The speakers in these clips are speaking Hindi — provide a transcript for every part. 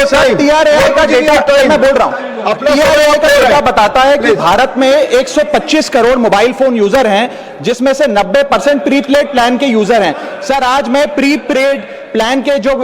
TRAI का डेटा मैं बोल रहा हूं, TRAI का डेटा बताता है कि भारत में 125 करोड़ मोबाइल फोन यूजर हैं, जिसमें से 90% प्रीपेड प्लान के यूजर हैं। सर, आज मैं प्रीपेड प्लान के जो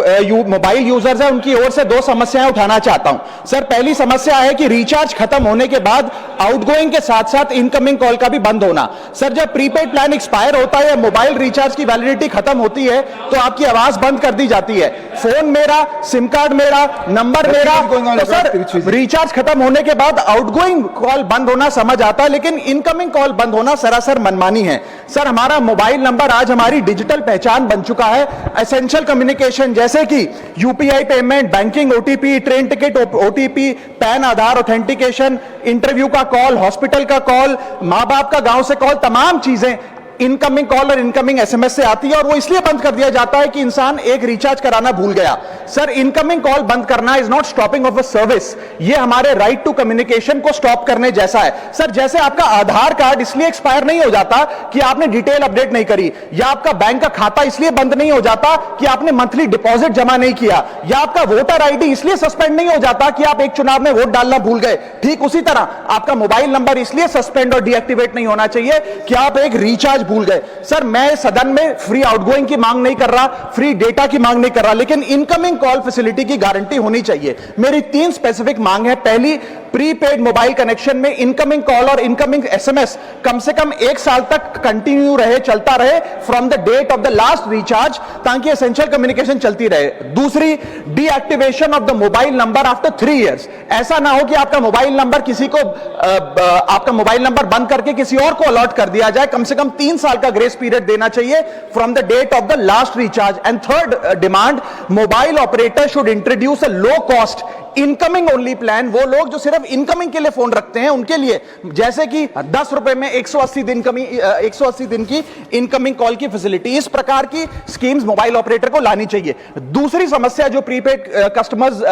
मोबाइल यूजर्स हैं उनकी ओर से दो समस्याएं उठाना चाहता हूं। सर, पहली समस्या है कि रिचार्ज खत्म होने के बाद आउटगोइंग के साथ साथ इनकमिंग कॉल का भी बंद होना। सर, जब प्रीपेड प्लान एक्सपायर होता है या मोबाइल रिचार्ज की वैलिडिटी खत्म होती है तो आपकी आवाज बंद कर दी जाती है, फोन मेरा, सिम कार्ड मेरा, नंबर मेरा। तो सर, रिचार्ज खत्म होने के बाद आउटगोइंग कॉल बंद होना समझ आता है, लेकिन इनकमिंग कॉल बंद होना सरासर मनमानी है। सर, हमारा मोबाइल नंबर आज हमारी डिजिटल पहचान बन चुका है। एसेंशियल कम्युनिकेशन जैसे कि UPI payment, banking, OTP, train ticket OTP, PAN Aadhaar authentication, interview का कॉल, हॉस्पिटल का कॉल, मां बाप का गांव से कॉल, तमाम चीजें इनकमिंग कॉल और इनकमिंग एसएमएस से आती है, और वो इसलिए बंद कर दिया जाता है कि इंसान एक रिचार्ज कराना भूल गया। सर, इनकमिंग कॉल बंद करना is not stopping of a service, ये हमारे राइट टू कम्युनिकेशन को स्टॉप करने जैसा है। सर, जैसे आपका आधार कार्ड इसलिए एक्सपायर नहीं हो जाता कि आपने डिटेल अपडेट नहीं करी, या आपका बैंक का खाता इसलिए बंद नहीं हो जाता कि आपने मंथली डिपॉजिट जमा नहीं किया, या आपका वोटर आईडी इसलिए सस्पेंड नहीं हो जाता कि आप एक चुनाव में वोट डालना भूल गए। ठीक उसी तरह आपका मोबाइल नंबर इसलिए सस्पेंड और डीएक्टिवेट नहीं होना चाहिए कि आप एक रिचार्ज भूल गए। सर, मैं सदन में फ्री आउटगोइंग की मांग नहीं कर रहा, फ्री डेटा की मांग नहीं कर रहा, लेकिन इनकमिंग कॉल फैसिलिटी की गारंटी होनी चाहिए। मेरी 3 स्पेसिफिक मांग है। पहली, प्रीपेड मोबाइल कनेक्शन में इनकमिंग कॉल और इनकमिंग एसएमएस कम से कम 1 साल तक कंटिन्यू रहे, चलता रहे from the date of the last recharge, ताकि एसेंशियल कम्युनिकेशन चलती रहे। दूसरी, deactivation of the mobile number after 3 years. ऐसा ना हो कि आपका मोबाइल नंबर किसी को आपका मोबाइल नंबर बंद करके किसी और को अलॉट कर दिया जाए। कम से कम 3 साल का ग्रेस पीरियड देना चाहिए from the date of the last recharge. And third demand, mobile operator should introduce a low cost incoming only plan. वो लोग जो सिर्फ इनकमिंग के लिए फोन रखते हैं उनके लिए, जैसे कि 10 रुपए में 180 दिन की इनकमिंग कॉल की फैसिलिटी, इस प्रकार की स्कीम्स मोबाइल ऑपरेटर को लानी चाहिए। दूसरी समस्या जो प्रीपेड कस्टमर्स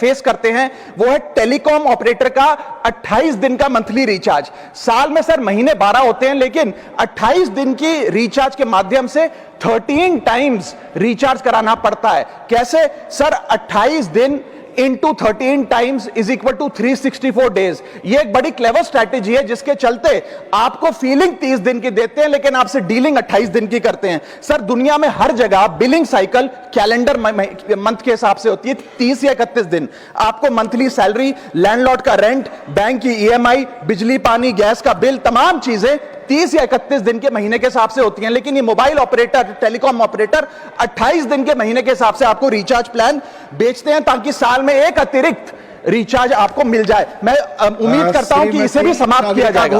फेस करते हैं वो है टेलीकॉम ऑपरेटर का 28 दिन का मंथली रिचार्ज। साल में सर महीने 12 होते हैं, लेकिन 28 दिन की रिचार्ज के माध्यम से 13 टाइम्स रिचार्ज कराना पड़ता है। कैसे सर? 28 दिन into 13 times is equal to 364 days. ये एक बड़ी क्लेवर स्ट्रैटेजी है, जिसके चलते आपको फीलिंग 30 दिन की देते हैं, लेकिन आपसे डीलिंग 28 दिन की करते हैं। सर, दुनिया में हर जगह बिलिंग साइकिल कैलेंडर मंथ के हिसाब से होती है, 30 या 31 दिन। आपको मंथली सैलरी, लैंडलॉर्ड का रेंट, बैंक की ईएमआई, बिजली पानी गैस का बिल, तमाम चीजें 30 या 31 दिन के महीने के हिसाब से होती हैं। लेकिन ये मोबाइल ऑपरेटर, टेलीकॉम ऑपरेटर 28 दिन के महीने के हिसाब से आपको रिचार्ज प्लान बेचते हैं, ताकि साल में एक अतिरिक्त रिचार्ज आपको मिल जाए। मैं उम्मीद करता हूं कि इसे भी समाप्त किया जाएगा।